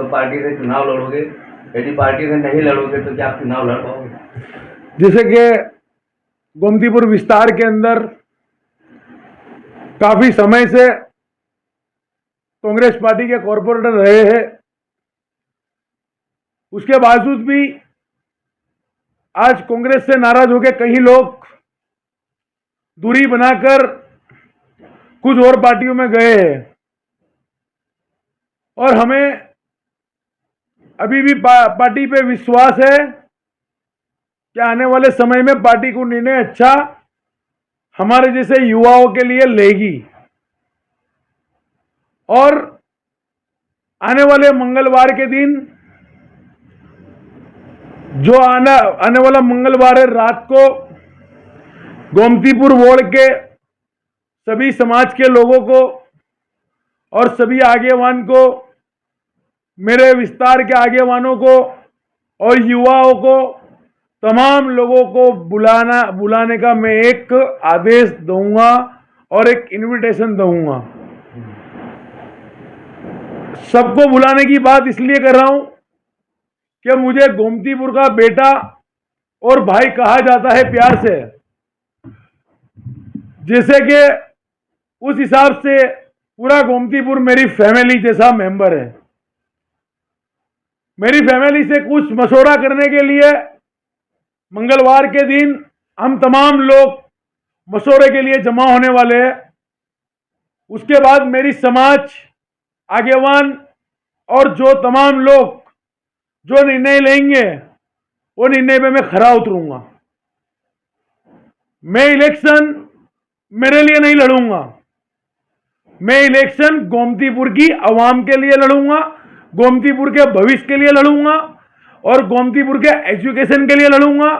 Party से चुनाव लड़ोगे? यदि पार्टी से नहीं लड़ोगे तो क्या आप चुनाव लड़ पाओगे? जैसे कि गोमतीपुर विस्तार के अंदर काफी समय से कांग्रेस पार्टी के कॉरपोरेटर रहे हैं, उसके बावजूद भी आज कांग्रेस से नाराज होकर कई लोग दूरी बनाकर कुछ और पार्टियों में गए हैं और हमें अभी भी पार्टी पे विश्वास है कि आने वाले समय में पार्टी को निर्णय अच्छा हमारे जैसे युवाओं के लिए लेगी और आने वाले मंगलवार के दिन जो आने वाला मंगलवार है रात को गोमतीपुर वार्ड के सभी समाज के लोगों को और सभी आगेवान को, मेरे विस्तार के आगेवानों को और युवाओं को, तमाम लोगों को बुलाने का मैं एक आदेश दूंगा और एक इनविटेशन दूंगा। सबको बुलाने की बात इसलिए कर रहा हूं कि मुझे गोमतीपुर का बेटा और भाई कहा जाता है प्यार से, जैसे कि उस हिसाब से पूरा गोमतीपुर मेरी फैमिली जैसा मेंबर है। मेरी फैमिली से कुछ मशवरा करने के लिए मंगलवार के दिन हम तमाम लोग मशवरे के लिए जमा होने वाले हैं। उसके बाद मेरी समाज आगेवान और जो तमाम लोग जो निर्णय लेंगे वो निर्णय पे मैं खरा उतरूंगा। मैं इलेक्शन मेरे लिए नहीं लड़ूंगा, मैं इलेक्शन गोमतीपुर की आवाम के लिए लड़ूंगा, गोमतीपुर के भविष्य के लिए लड़ूंगा और गोमतीपुर के एजुकेशन के लिए लड़ूंगा,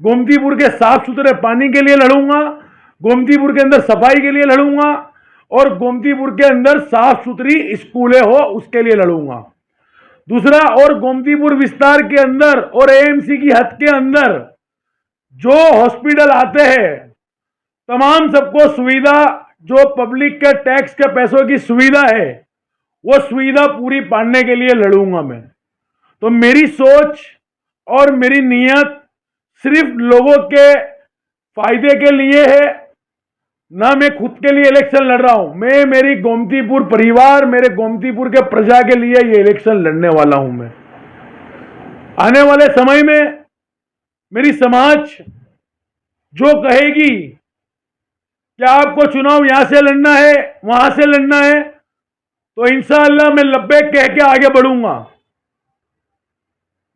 गोमतीपुर के साफ सुथरे पानी के लिए लड़ूंगा, गोमतीपुर के अंदर सफाई के लिए लड़ूंगा और गोमतीपुर के अंदर साफ सुथरी स्कूलें हो उसके लिए लड़ूंगा। दूसरा, और गोमतीपुर विस्तार के अंदर और एएमसी की हद के अंदर जो हॉस्पिटल आते हैं तमाम सबको सुविधा, जो पब्लिक के टैक्स के पैसों की सुविधा है वो सुविधा पूरी पाने के लिए लड़ूंगा मैं। तो मेरी सोच और मेरी नीयत सिर्फ लोगों के फायदे के लिए है, ना मैं खुद के लिए इलेक्शन लड़ रहा हूं। मैं मेरी गोमतीपुर परिवार, मेरे गोमतीपुर के प्रजा के लिए ये इलेक्शन लड़ने वाला हूं। मैं आने वाले समय में मेरी समाज जो कहेगी कि आपको चुनाव यहां से लड़ना है, वहां से लड़ना है, तो इंशाअल्लाह मैं लब्बैक कह के आगे बढ़ूंगा।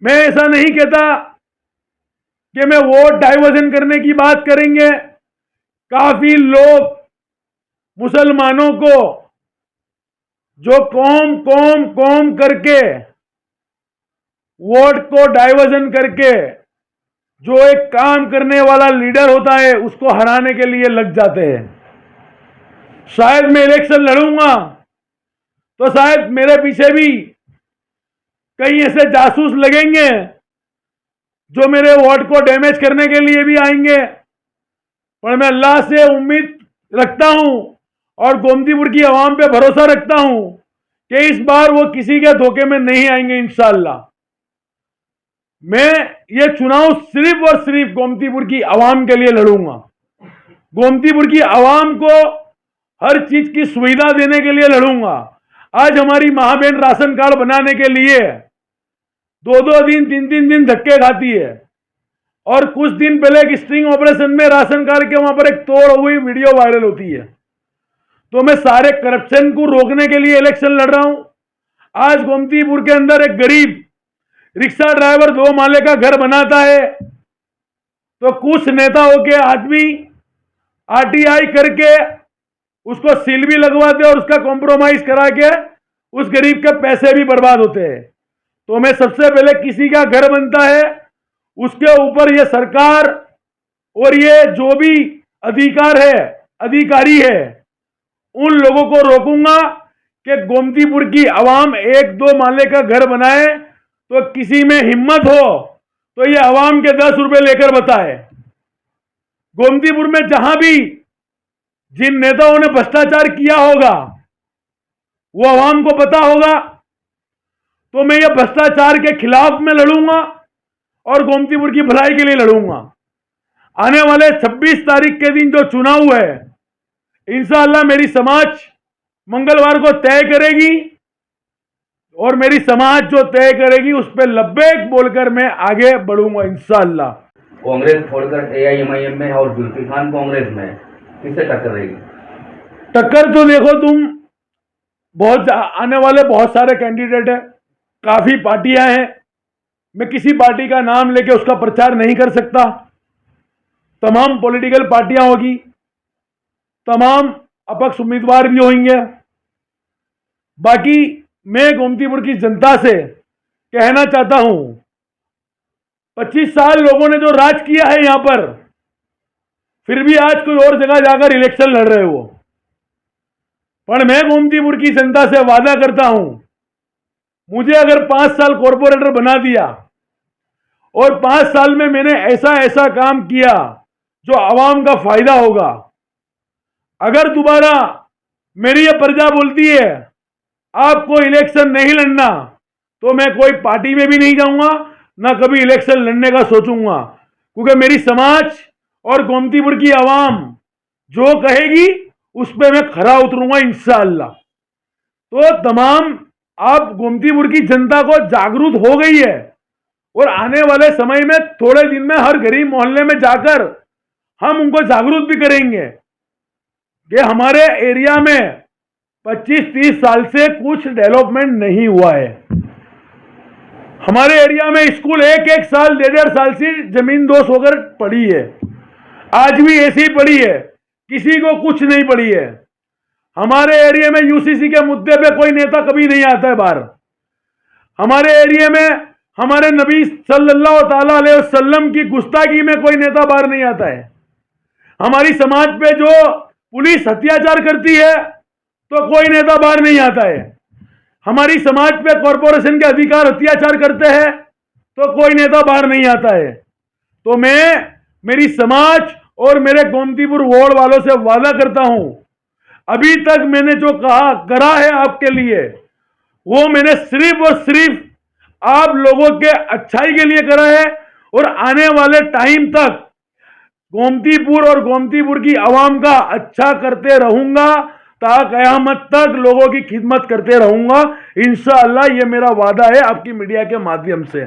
मैं ऐसा नहीं कहता कि मैं वोट डाइवर्जन करने की बात करेंगे। काफी लोग मुसलमानों को जो कौम करके वोट को डाइवर्जन करके जो एक काम करने वाला लीडर होता है उसको हराने के लिए लग जाते हैं। शायद मैं इलेक्शन लड़ूंगा तो शायद मेरे पीछे भी कई ऐसे जासूस लगेंगे जो मेरे वोट को डैमेज करने के लिए भी आएंगे, पर मैं अल्लाह से उम्मीद रखता हूं और गोमतीपुर की आवाम पे भरोसा रखता हूं कि इस बार वो किसी के धोखे में नहीं आएंगे इंशाअल्लाह। मैं ये चुनाव सिर्फ और सिर्फ गोमतीपुर की आवाम के लिए लड़ूंगा। गोमतीपुर की आवाम को हर चीज की सुविधा देने के लिए लड़ूंगा। आज हमारी महाबहन राशन कार्ड बनाने के लिए 2-2 दिन 3-3 दिन धक्के खाती है और कुछ दिन पहले एक स्ट्रिंग ऑपरेशन में राशन कार्ड के वहां पर एक तोड़ हुई वीडियो वायरल होती है। तो मैं सारे करप्शन को रोकने के लिए इलेक्शन लड़ रहा हूं। आज गोमतीपुर के अंदर एक गरीब रिक्शा ड्राइवर 2 माले का घर बनाता है तो कुछ नेताओं के आदमी आरटीआई करके उसको सील भी लगवाते और उसका कॉम्प्रोमाइज करा के उस गरीब के पैसे भी बर्बाद होते हैं। तो मैं सबसे पहले किसी का घर बनता है उसके ऊपर ये सरकार और ये जो भी अधिकारी है उन लोगों को रोकूंगा कि गोमतीपुर की आवाम 1-2 माले का घर बनाए तो किसी में हिम्मत हो तो ये आवाम के 10 रुपए लेकर बताए। गोमतीपुर में जहां भी जिन नेताओं ने भ्रष्टाचार किया होगा वो आवाम को पता होगा। तो मैं ये भ्रष्टाचार के खिलाफ में लड़ूंगा और गोमतीपुर की भलाई के लिए लड़ूंगा। आने वाले 26 तारीख के दिन जो चुनाव है, इंशाअल्लाह मेरी समाज मंगलवार को तय करेगी और मेरी समाज जो तय करेगी उस पर लब्बैक बोलकर मैं आगे बढ़ूंगा इंशाअल्लाह। कांग्रेस छोड़कर एआईएमआईएम में और जुल्फी खान कांग्रेस में, किससे टक्कर रहेगी? टक्कर तो देखो तुम, बहुत आने वाले बहुत सारे कैंडिडेट है, काफी पार्टियां हैं, मैं किसी पार्टी का नाम लेके उसका प्रचार नहीं कर सकता। तमाम पॉलिटिकल पार्टियां होगी, तमाम अपक्ष उम्मीदवार भी होंगे। बाकी मैं गोमतीपुर की जनता से कहना चाहता हूं, 25 साल लोगों ने जो राज किया है यहां पर, फिर भी आज कोई और जगह जाकर इलेक्शन लड़ रहे हो। पर मैं गोमतीपुर की जनता से वादा करता हूं, मुझे अगर 5 साल कॉर्पोरेटर बना दिया और 5 साल में मैंने ऐसा ऐसा काम किया जो आवाम का फायदा होगा, अगर दोबारा मेरी ये प्रजा बोलती है आपको इलेक्शन नहीं लड़ना, तो मैं कोई पार्टी में भी नहीं जाऊंगा, ना कभी इलेक्शन लड़ने का सोचूंगा। क्योंकि मेरी समाज और गोमतीपुर की आवाम जो कहेगी उस पर मैं खरा उतरूंगा इंशाअल्लाह। तो तमाम आप गोमतीपुर की जनता को जागरूक हो गई है और आने वाले समय में थोड़े दिन में हर गरीब मोहल्ले में जाकर हम उनको जागरूक भी करेंगे कि हमारे एरिया में 25-30 साल से कुछ डेवलपमेंट नहीं हुआ है। हमारे एरिया में स्कूल एक साल 1.5 साल से जमीन दोष होकर पड़ी है, आज भी ऐसी ही पड़ी है, किसी को कुछ नहीं पड़ी है। हमारे एरिया में यूसीसी के मुद्दे पे कोई नेता कभी नहीं आता है बाहर। हमारे एरिया में हमारे नबी सल्लल्लाहु ताला अलैहि वसल्लम की गुस्ताखी में कोई नेता बाहर नहीं आता है। हमारी समाज पे जो पुलिस अत्याचार करती है तो कोई नेता बाहर नहीं आता है। हमारी समाज पे कॉरपोरेशन के अधिकार अत्याचार करते हैं तो कोई नेता बाहर नहीं आता है। तो मैं मेरी समाज और मेरे गोमतीपुर वार्ड वालों से वादा करता हूं, अभी तक मैंने जो करा है आपके लिए, वो मैंने सिर्फ और सिर्फ आप लोगों के अच्छाई के लिए करा है और आने वाले टाइम तक गोमतीपुर और गोमतीपुर की आवाम का अच्छा करते रहूंगा, ता कयामत तक लोगों की खिदमत करते रहूंगा इंशाअल्लाह। ये मेरा वादा है आपकी मीडिया के माध्यम से।